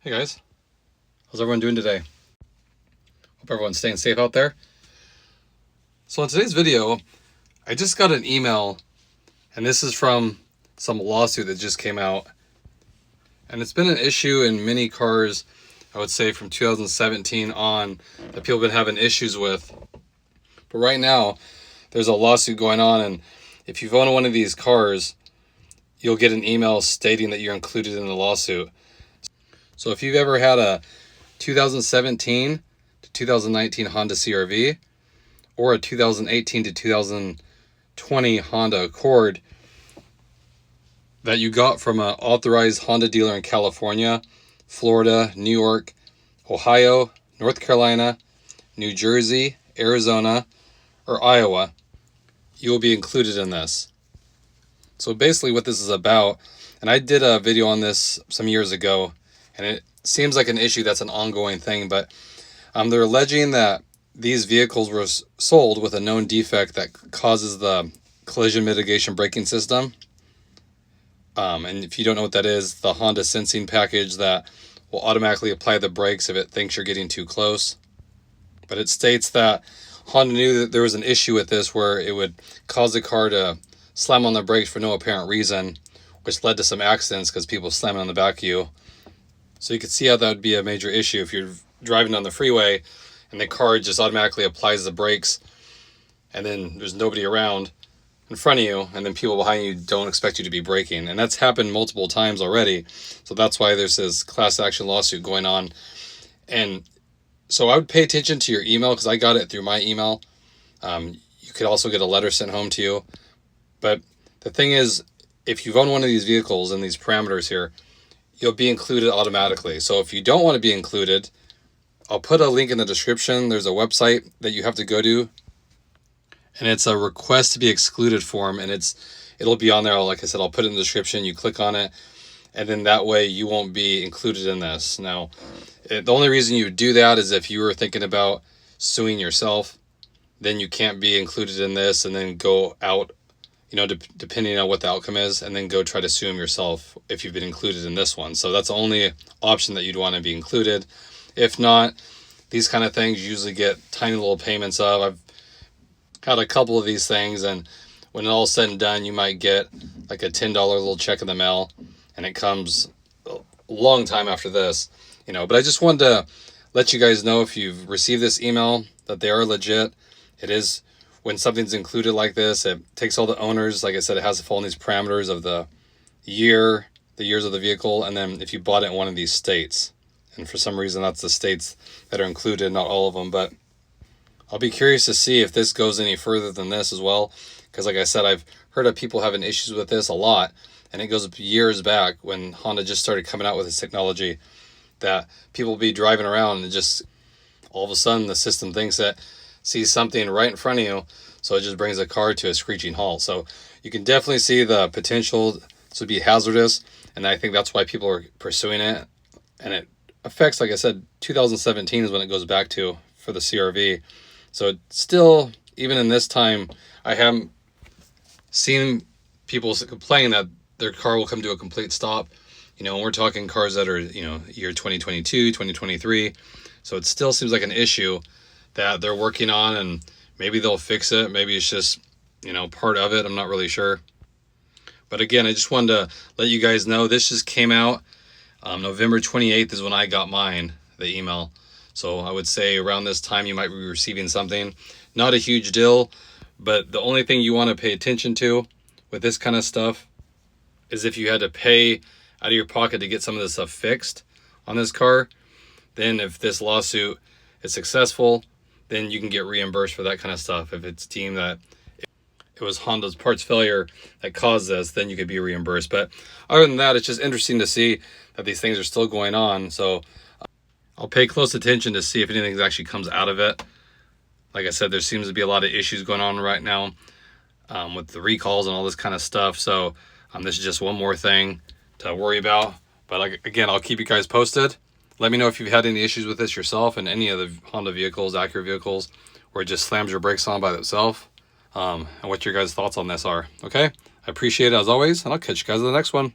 Hey guys, how's everyone doing today? Hope everyone's staying safe out there. So in today's video, I just got an email, and this is from some lawsuit that just came out. And it's been an issue in many cars, I would say from 2017 on, that people have been having issues with. But right now, there's a lawsuit going on, and if you've owned one of these cars, you'll get an email stating that you're included in the lawsuit. So if you've ever had a 2017 to 2019 Honda CR-V or a 2018 to 2020 Honda Accord that you got from an authorized Honda dealer in California, Florida, New York, Ohio, North Carolina, New Jersey, Arizona, or Iowa, you will be included in this. So basically what this is about, and I did a video on this some years ago, and it seems like an issue that's an ongoing thing, but they're alleging that these vehicles were sold with a known defect that causes the collision mitigation braking system. And if you don't know what that is, the Honda sensing package that will automatically apply the brakes if it thinks you're getting too close. But it states that Honda knew that there was an issue with this where it would cause the car to slam on the brakes for no apparent reason, which led to some accidents because people slamming on the back of you. So you can see how that would be a major issue if you're driving on the freeway and the car just automatically applies the brakes and then there's nobody around in front of you, and then people behind you don't expect you to be braking. And that's happened multiple times already. So that's why there's this class action lawsuit going on. And so I would pay attention to your email, because I got it through my email. You could also get a letter sent home to you. But the thing is, if you've owned one of these vehicles and these parameters here, you'll be included automatically. So if you don't want to be included, I'll put a link in the description. There's a website that you have to go to, and it's a request to be excluded form, and it'll be on there. Like I said, I'll put it in the description. You click on it, and then that way you won't be included in this. Now, the only reason you would do that is if you were thinking about suing yourself, then you can't be included in this and then go out, depending on what the outcome is, and then go try to sue them yourself if you've been included in this one. So that's the only option that you'd want to be included. If not, these kind of things you usually get tiny little payments of. I've had a couple of these things, and when it's all said and done, you might get like a $10 little check in the mail, and it comes a long time after this, But I just wanted to let you guys know, if you've received this email, that they are legit. It is, when something's included like this, it takes all the owners. Like I said, it has to follow these parameters of the years of the vehicle, and then if you bought it in one of these states. And for some reason, that's the states that are included, not all of them. But I'll be curious to see if this goes any further than this as well. Because like I said, I've heard of people having issues with this a lot. And it goes years back when Honda just started coming out with this technology, that people will be driving around and just all of a sudden the system thinks that sees something right in front of you. So it just brings the car to a screeching halt. So you can definitely see the potential to be hazardous. And I think that's why people are pursuing it. And it affects, like I said, 2017 is when it goes back to for the CR-V. So it's still, even in this time, I haven't seen people complain that their car will come to a complete stop. And we're talking cars that are, year 2022, 2023. So it still seems like an issue that they're working on, and maybe they'll fix it. Maybe it's just, part of it. I'm not really sure. But again, I just wanted to let you guys know this just came out. November 28th is when I got mine, the email. So I would say around this time you might be receiving something. Not a huge deal, but the only thing you want to pay attention to with this kind of stuff is if you had to pay out of your pocket to get some of this stuff fixed on this car, then if this lawsuit is successful, then you can get reimbursed for that kind of stuff. If it's deemed that it was Honda's parts failure that caused this, then you could be reimbursed. But other than that, it's just interesting to see that these things are still going on. So I'll pay close attention to see if anything actually comes out of it. Like I said, there seems to be a lot of issues going on right now with the recalls and all this kind of stuff. So this is just one more thing to worry about. But again, I'll keep you guys posted. Let me know if you've had any issues with this yourself and any of the Honda vehicles, Acura vehicles, where it just slams your brakes on by itself. And what your guys' thoughts on this are. Okay? I appreciate it as always, and I'll catch you guys in the next one.